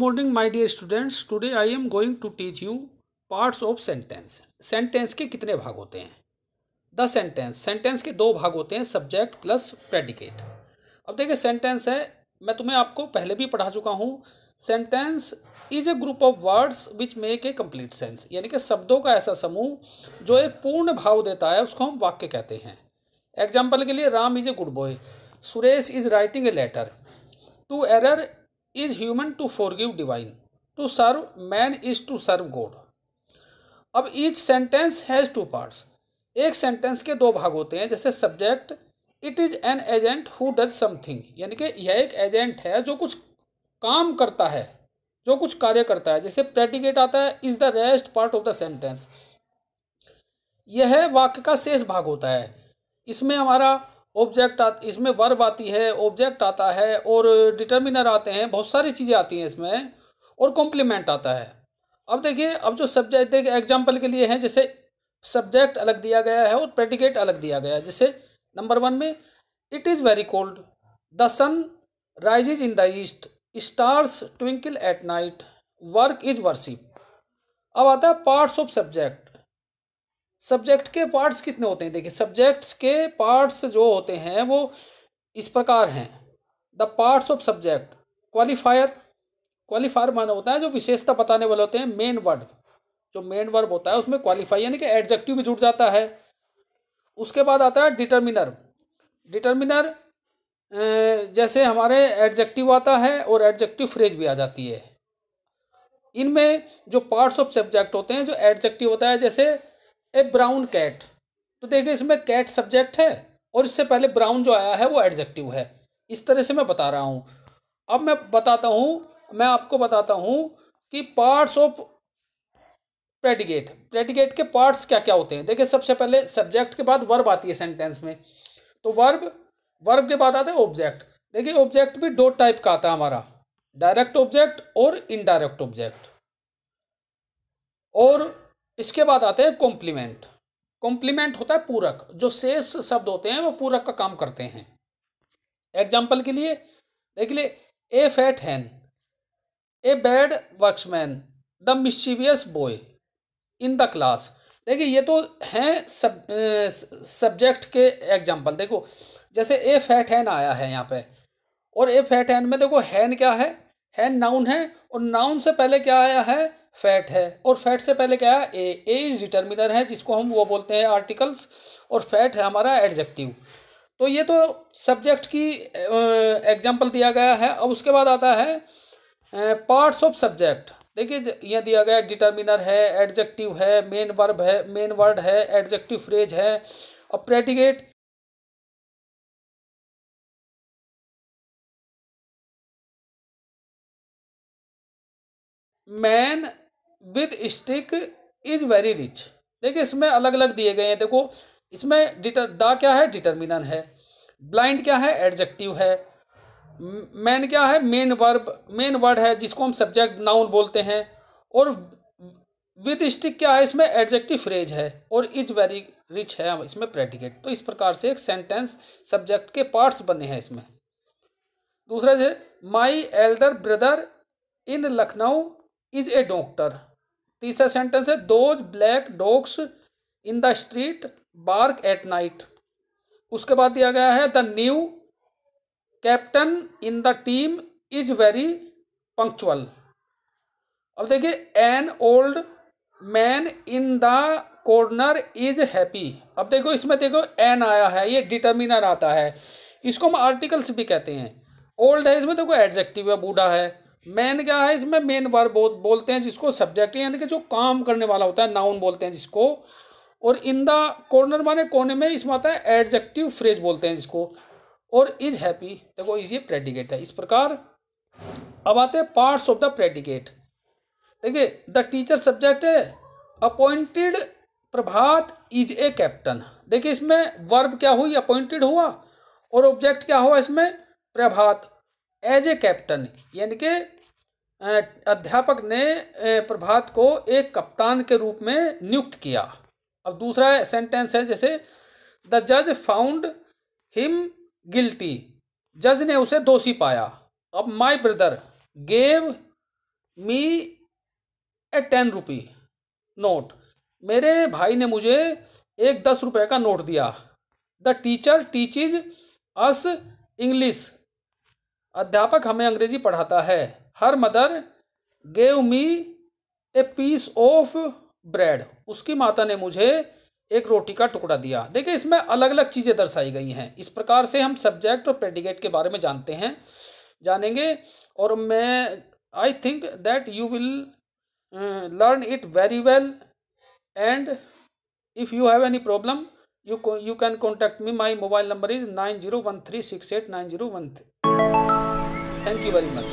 morning, my dear students. Today I am going to teach you parts of sentence. Sentence के कितने भाग होते हैं? द सेंटेंस के दो भाग होते हैं, सब्जेक्ट प्लस प्रेडिकेट। अब देखिए, सेंटेंस है, मैं तुम्हें आपको पहले भी पढ़ा चुका हूँ। Sentence is a group of words which make a complete sense, यानी कि शब्दों का ऐसा समूह जो एक पूर्ण भाव देता है, उसको हम वाक्य कहते हैं। एग्जाम्पल के लिए, Ram is a good boy, Suresh is writing a letter, to err is human, to forgive divine, to serve man is to serve God. अब each sentence has two parts. एक सेंटेंस के दो भाग होते हैं। जैसे subject, it is an agent who does something, यानी कि यह एक एजेंट है जो कुछ काम करता है, जो कुछ कार्य करता है। जैसे प्रेडिकेट आता है, is the rest part of the sentence, यह वाक्य का शेष भाग होता है। इसमें हमारा ऑब्जेक्ट इसमें वर्ब आती है, ऑब्जेक्ट आता है और डिटर्मिनर आते हैं, बहुत सारी चीज़ें आती हैं इसमें, और कॉम्प्लीमेंट आता है। अब देखिए, अब जो सब्जेक्ट, देखिए एग्जांपल के लिए है, जैसे सब्जेक्ट अलग दिया गया है और प्रेडिकेट अलग दिया गया है। जैसे नंबर 1 में, it is very cold, the sun rises in the east, stars twinkle at night, work is worship. अब आता है पार्ट्स ऑफ सब्जेक्ट। सब्जेक्ट के पार्ट्स कितने होते हैं? देखिए, सब्जेक्ट्स के पार्ट्स जो होते हैं वो इस प्रकार हैं। The parts of subject, qualifier माना होता है जो विशेषता बताने वाले होते हैं। मेन वर्ड, जो मेन वर्ब होता है उसमें क्वालिफाई यानी कि एडजेक्टिव भी जुड़ जाता है। उसके बाद आता है डिटर्मिनर, जैसे हमारे एडजेक्टिव आता है और एडजेक्टिव फ्रेज भी आ जाती है। इनमें जो पार्ट्स ऑफ सब्जेक्ट होते हैं, जो एडजेक्टिव होता है, जैसे ए ब्राउन कैट, तो देखिए इसमें कैट सब्जेक्ट है और इससे पहले ब्राउन जो आया है वो एडजेक्टिव है। इस तरह से मैं बता रहा हूँ। अब मैं आपको बताता हूँ कि पार्ट्स ऑफ प्रेडिकेट के पार्ट्स क्या क्या होते हैं। देखिए, सबसे पहले सब्जेक्ट के बाद वर्ब आती है सेंटेंस में, तो वर्ब के बाद आता है ऑब्जेक्ट। देखिए, ऑब्जेक्ट भी दो टाइप का आता है हमारा, डायरेक्ट ऑब्जेक्ट और इनडायरेक्ट ऑब्जेक्ट। और इसके बाद आते हैं कॉम्प्लीमेंट होता है पूरक, जो शेष शब्द होते हैं वो पूरक का काम करते हैं। एग्जाम्पल के लिए देख ले, a fat hen, a bad workman, the mischievous boy in the class. देखिए, ये तो हैं सब्जेक्ट के एग्जाम्पल। देखो, जैसे ए फैट हैन आया है यहाँ पे, और ए फैट हैन में देखो हैन क्या है, हैन नाउन है, और नाउन से पहले क्या आया है, फैट है, और फैट से पहले क्या है, ए इज डिटर्मिनर है जिसको हम वो बोलते हैं आर्टिकल्स, और फैट है हमारा एडजेक्टिव। तो ये तो सब्जेक्ट की एग्जाम्पल दिया गया है। अब उसके बाद आता है पार्ट्स ऑफ सब्जेक्ट। देखिए, यह दिया गया डिटर्मिनर है, एडजेक्टिव है, मेन वर्ड है, एडजेक्टिव फ्रेज है। अब predicate, man with stick is very rich. देखिए, इसमें अलग अलग दिए गए हैं। देखो, इसमें द क्या है, डिटर्मिनर है, ब्लाइंड क्या है, एडजेक्टिव है, मैन क्या है, मेन वर्ड है जिसको हम सब्जेक्ट नाउन बोलते हैं, और विद स्टिक क्या है, इसमें एडजेक्टिव फ्रेज है, और इज वेरी रिच है इसमें प्रेडिकेट। तो इस प्रकार से एक सेंटेंस सब्जेक्ट के पार्ट्स बने हैं इसमें। दूसरा से, my elder brother in Lucknow is a doctor. तीसरा सेंटेंस है, those black dogs in the street bark at night. उसके बाद दिया गया है, the new captain in the team is very punctual. अब देखिए, an old man in the corner is happy. अब देखो, इसमें देखो एन आया है, ये डिटर्मिनर आता है, इसको हम आर्टिकल्स भी कहते हैं। ओल्ड है, इसमें देखो एडजेक्टिव है, बूढ़ा है। मैन क्या है, इसमें मेन वर्ब बोलते हैं जिसको सब्जेक्ट यानी कि जो काम करने वाला होता है, नाउन बोलते हैं जिसको। और इन द कॉर्नर माने कोने में, इसमें आता है एडजेक्टिव फ्रेज बोलते हैं जिसको। और इज हैप्पी, देखो ये प्रेडिकेट है। इस प्रकार अब आते हैं पार्ट्स ऑफ द प्रेडिकेट। देखिए, द टीचर सब्जेक्ट है, appointed Prabhat is a captain. देखिए, इसमें वर्ब क्या हुई, अपॉइंटेड हुआ, और ऑब्जेक्ट क्या हुआ इसमें, प्रभात एज ए कैप्टन, यानी कि अध्यापक ने प्रभात को एक कप्तान के रूप में नियुक्त किया। अब दूसरा सेंटेंस है, जैसे द जज फाउंड हिम गिल्टी, जज ने उसे दोषी पाया। अब my brother gave me A 10 rupee note, मेरे भाई ने मुझे एक 10 रुपए का नोट दिया। The teacher teaches us English, अध्यापक हमें अंग्रेजी पढ़ाता है। Her mother gave me a piece of bread, उसकी माता ने मुझे एक रोटी का टुकड़ा दिया। देखिए इसमें अलग अलग चीज़ें दर्शाई गई हैं। इस प्रकार से हम सब्जेक्ट और प्रेडिकेट के बारे में जानेंगे। और मैं I think that you will learn it very well, and if you have any problem you can contact me. My mobile number is 9013689013. Thank you very much.